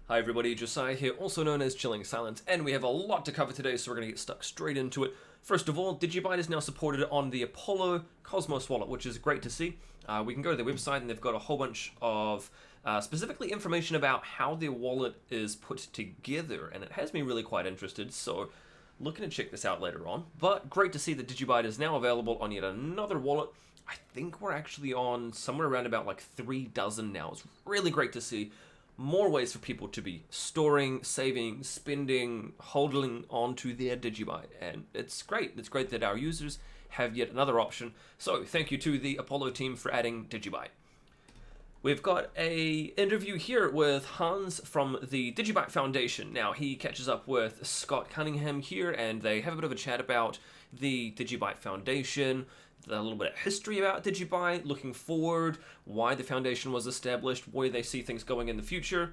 Hi everybody, Josiah here, also known as Chilling Silence, and we have a lot to cover today, so we're going to get stuck straight into it. First of all, DigiByte is now supported on the OPOLO Cosmos wallet, which is great to see. We can go to their website and they've got a whole bunch of specifically information about how their wallet is put together, and it has me really quite interested, so looking to check this out later on. But great to see that DigiByte is now available on yet another wallet. I think we're actually on somewhere around about like 3 dozen now. It's really great to see more ways for people to be storing, saving, spending, holding onto their DigiByte, and it's great. It's great that our users have yet another option. So thank you to the OPOLO team for adding DigiByte. We've got a interview here with Hans from the DigiByte Foundation. Now he catches up with Scott Cunningham here, and they have a bit of a chat about the DigiByte Foundation, a little bit of history about DigiByte, looking forward, why the foundation was established, where they see things going in the future.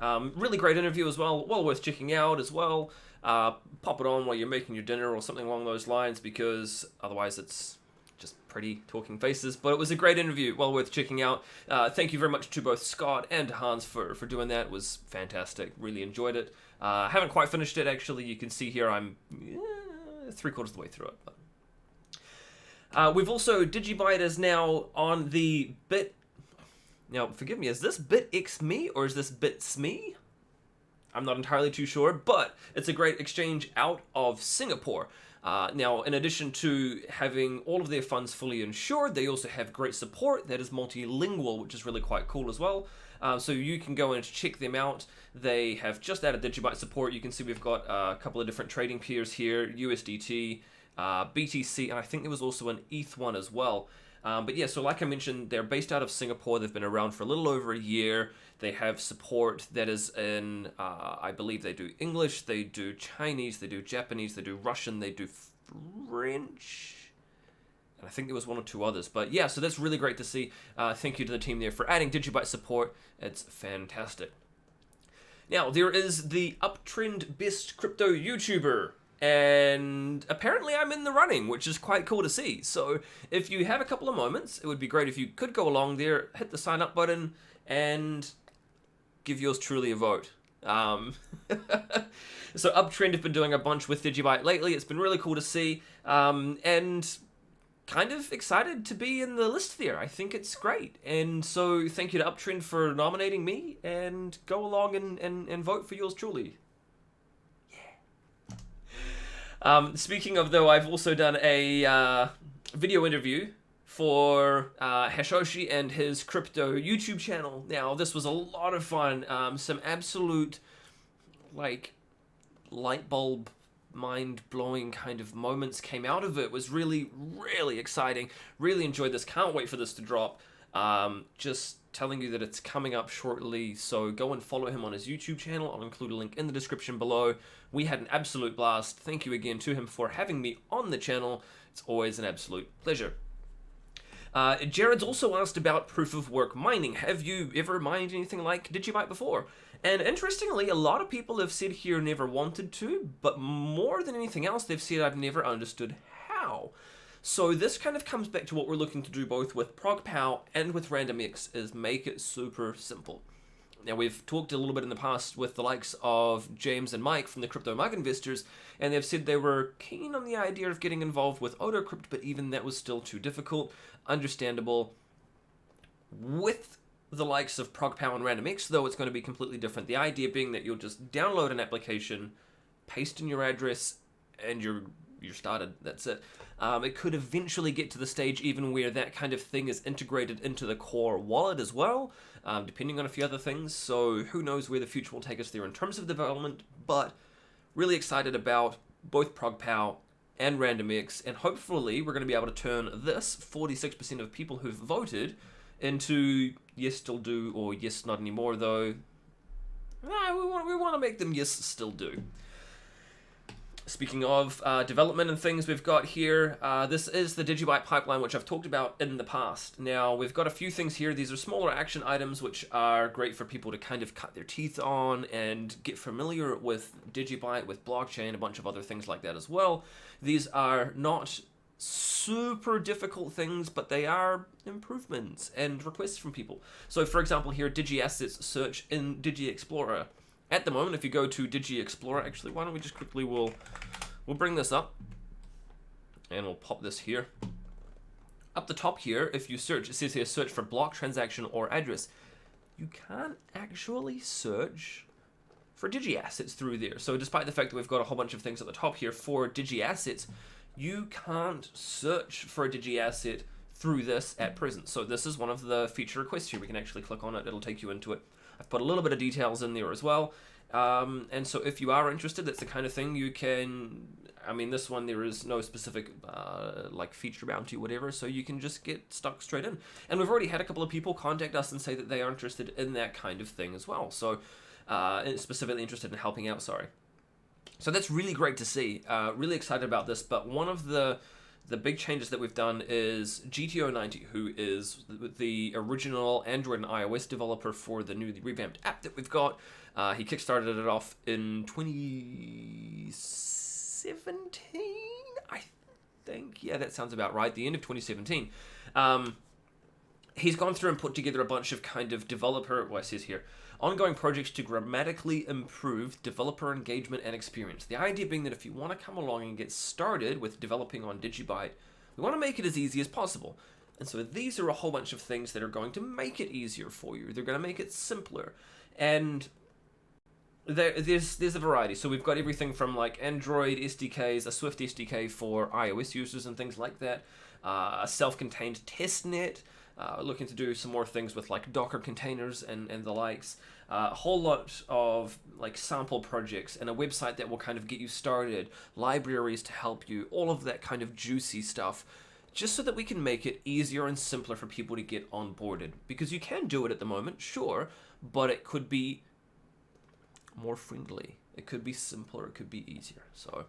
Really great interview as well, well worth checking out as well. Pop it on while you're making your dinner or something along those lines, because otherwise it's just pretty talking faces. But it was a great interview, well worth checking out. Thank you very much to both Scott and Hans for doing that. It was fantastic, really enjoyed it. Haven't quite finished it actually. You can see here I'm 3/4 of the way through it. But we've also, DigiByte is now on the now forgive me, is this Bitxmi or is this Bitxmi? I'm not entirely too sure, but it's a great exchange out of Singapore. Now, in addition to having all of their funds fully insured, they also have great support that is multilingual, which is really quite cool as well. So you can go and check them out. They have just added DigiByte support. You can see we've got a couple of different trading pairs here, USDT, BTC, and I think there was also an ETH one as well. But yeah, so like I mentioned, they're based out of Singapore. They've been around for a little over a year. They have support that is in, I believe they do English, they do Chinese, they do Japanese, they do Russian, they do French, and I think there was one or two others. But yeah, so that's really great to see. Thank you to the team there for adding DigiByte support. It's fantastic. Now, there is the Uptrennd Best Crypto YouTuber, and apparently I'm in the running, which is quite cool to see. So if you have a couple of moments, it would be great if you could go along there, hit the sign up button, and give yours truly a vote. So Uptrennd have been doing a bunch with DigiByte lately. It's been really cool to see, and kind of excited to be in the list there. I think it's great, and so thank you to Uptrennd for nominating me, and go along and vote for yours truly. Speaking of, though, I've also done a video interview for Hashoshi and his crypto YouTube channel. Now, this was a lot of fun. Some absolute, like, light bulb, mind-blowing kind of moments came out of it. It was really, really exciting. Really enjoyed this. Can't wait for this to drop. Just telling you that it's coming up shortly, so go and follow him on his YouTube channel. I'll include a link in the description below. We had an absolute blast. Thank you again to him for having me on the channel. It's always an absolute pleasure. Jared's also asked about proof of work mining. Have you ever mined anything like DigiByte before? And interestingly, a lot of people have said here never wanted to, but more than anything else, they've said I've never understood how. So this kind of comes back to what we're looking to do both with ProgPow and with RandomX, is make it super simple. Now, we've talked a little bit in the past with the likes of James and Mike from the Crypto Mug Investors, and they've said they were keen on the idea of getting involved with AutoCrypt, but even that was still too difficult. Understandable. With the likes of ProgPow and RandomX, though, it's going to be completely different. The idea being that you'll just download an application, paste in your address, and you're started. That's it. It could eventually get to the stage even where that kind of thing is integrated into the core wallet as well, depending on a few other things. So who knows where the future will take us there in terms of development, but really excited about both ProgPow and RandomX, and hopefully we're going to be able to turn this 46% of people who've voted into yes, still do, or yes, not anymore, though. We want to make them yes, still do. Speaking of development and things we've got here, this is the DigiByte pipeline, which I've talked about in the past. Now, we've got a few things here. These are smaller action items, which are great for people to kind of cut their teeth on and get familiar with DigiByte, with blockchain, a bunch of other things like that as well. These are not super difficult things, but they are improvements and requests from people. So, for example, here, DigiAssets search in Digi Explorer. At the moment, if you go to Digi Explorer, actually, why don't we just quickly, we'll bring this up, and we'll pop this here. Up the top here, if you search, it says here, search for block, transaction, or address. You can't actually search for Digi Assets through there. So despite the fact that we've got a whole bunch of things at the top here for Digi Assets, you can't search for a Digi Asset through this at present. So this is one of the feature requests here. We can actually click on it. It'll take you into it. I've put a little bit of details in there as well. And so if you are interested, that's the kind of thing you can, I mean, this one, there is no specific like feature bounty or whatever, so you can just get stuck straight in. And we've already had a couple of people contact us and say that they are interested in that kind of thing as well. So specifically interested in helping out, sorry. So that's really great to see. Really excited about this. But one of the big changes that we've done is GTO90, who is the original Android and iOS developer for the newly revamped app that we've got. He kickstarted it off in 2017, I think. Yeah, that sounds about right. The end of 2017. He's gone through and put together a bunch of kind of developer, well, it says here, ongoing projects to grammatically improve developer engagement and experience. The idea being that if you want to come along and get started with developing on DigiByte, we want to make it as easy as possible. And so these are a whole bunch of things that are going to make it easier for you. They're going to make it simpler. And there's a variety. So we've got everything from like Android SDKs, a Swift SDK for iOS users and things like that, a self-contained testnet, looking to do some more things with like Docker containers and the likes, a whole lot of like sample projects and a website that will kind of get you started, libraries to help you, all of that kind of juicy stuff, just so that we can make it easier and simpler for people to get onboarded. Because you can do it at the moment, sure, but it could be more friendly. It could be simpler, it could be easier. So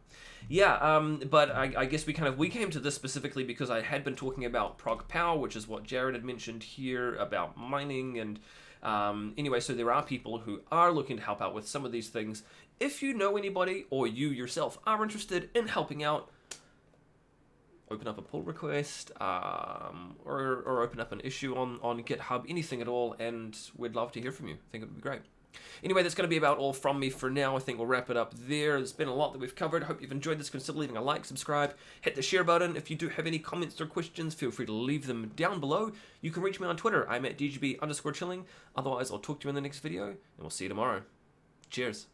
yeah, but I guess we came to this specifically because I had been talking about Prog Power, which is what Jared had mentioned here about mining. And anyway, so there are people who are looking to help out with some of these things. If you know anybody or you yourself are interested in helping out, open up a pull request or open up an issue on GitHub, anything at all, and we'd love to hear from you. I think it would be great. Anyway, that's going to be about all from me for now. I think we'll wrap it up there. There's been a lot that we've covered. Hope you've enjoyed this. Consider leaving a like, subscribe, hit the share button. If you do have any comments or questions, feel free to leave them down below. You can reach me on Twitter. I'm at DigiB_chilling. Otherwise, I'll talk to you in the next video, and we'll see you tomorrow. Cheers.